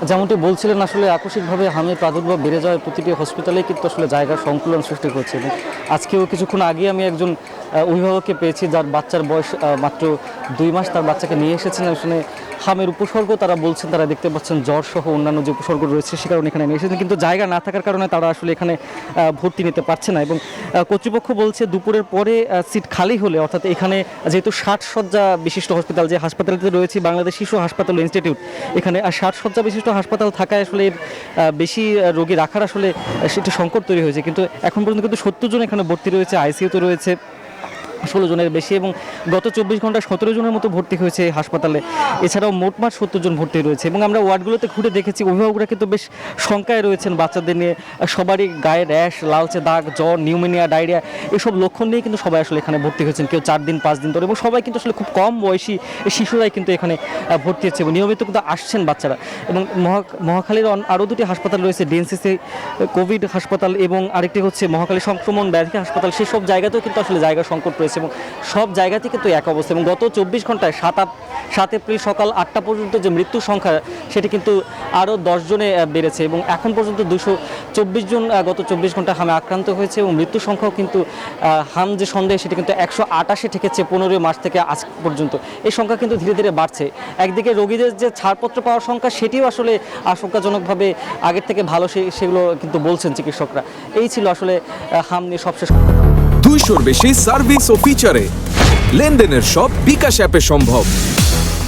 যেমনটি বলছিলেন, আসলে আকস্মিকভাবে হামের প্রাদুর্ভাব বেড়ে যাওয়ায় প্রতিটি হসপিটালেই কিন্তু আসলে জায়গার সংকুলন সৃষ্টি করছে। এবং আজকেও কিছুক্ষণ আগে আমি একজন অভিভাবককে পেয়েছি যার বাচ্চার বয়স মাত্র 2 মাস, তার বাচ্চাকে নিয়ে এসেছেন। আসলে হামের উপসর্গ তারা বলছেন, তারা দেখতে পাচ্ছেন জ্বর সহ অন্যান্য যে উপসর্গ রয়েছে সে কারণে এখানে নিয়ে এসেছেন, কিন্তু জায়গা না থাকার কারণে তারা আসলে এখানে ভর্তি নিতে পারছে না। এবং কর্তৃপক্ষ বলছে দুপুরের পরে সিট খালি হলে, অর্থাৎ এখানে যেহেতু 60 শয্যা বিশিষ্ট হসপিটাল, যে হাসপাতালটিতে রয়েছে বাংলাদেশ শিশু হাসপাতাল ও ইনস্টিটিউট, এখানে 60 শয্যা বিশিষ্ট হাসপাতাল থাকায় আসলে বেশি রোগী রাখার আসলে সেটি সংকট তৈরি হয়েছে। কিন্তু এখন পর্যন্ত কিন্তু 70 জন এখানে ভর্তি রয়েছে, আইসিইউতে রয়েছে 16 জনের বেশি, এবং গত 24 ঘন্টায় 17 জনের মতো ভর্তি হয়েছে এই হাসপাতালে। এছাড়াও মোটমাট 70 জন ভর্তি রয়েছে। এবং আমরা ওয়ার্ডগুলোতে ঘুরে দেখেছি অভিভাবকরা কিন্তু বেশ শঙ্কায় রয়েছেন বাচ্চাদের নিয়ে। সবারই গায়ে র্যাশ, লালচে দাগ, জ্বর, নিউমোনিয়া, ডায়রিয়া এসব লক্ষণ নিয়ে কিন্তু সবাই আসলে এখানে ভর্তি হয়েছেন, কেউ 4 দিন 5 দিন ধরে। এবং সবাই কিন্তু আসলে খুব কম বয়সী শিশুরাই কিন্তু এখানে ভর্তি হচ্ছে এবং নিয়মিত কিন্তু আসছেন বাচ্চারা। এবং মহাখালীর আরও 2টি হাসপাতাল রয়েছে, ডিএনসিসি কোভিড হাসপাতাল এবং আরেকটি হচ্ছে মহাখালী সংক্রমণ ব্যাধি হাসপাতাল। সেসব জায়গাতেও কিন্তু আসলে জায়গা সংকট রয়েছে এবং সব জায়গাতে কিন্তু এক অবস্থা। এবং গত 24 ঘন্টায় 7 এপ্রিল সকাল 8টা পর্যন্ত যে মৃত্যুর সংখ্যা সেটি কিন্তু আরও 10 জনে বেড়েছে এবং এখন পর্যন্ত 224 জন গত 24 ঘন্টায় হামে আক্রান্ত হয়েছে এবং মৃত্যুর সংখ্যাও কিন্তু হাম যে সন্দেহ সেটি কিন্তু 128-এ ঠেকেছে 15 মার্চ থেকে আজ পর্যন্ত। এই সংখ্যা কিন্তু ধীরে ধীরে বাড়ছে। একদিকে রোগীদের যে ছাড়পত্র পাওয়ার সংখ্যা সেটিও আসলে আশঙ্কাজনকভাবে আগের থেকে ভালো, সেগুলো কিন্তু বলছেন চিকিৎসকরা। এই ছিল আসলে হাম নিয়ে সবশেষ। 200-র বেশি সার্ভিস ও ফিচারে লেনদেনের সব বিকাশ অ্যাপে সম্ভব।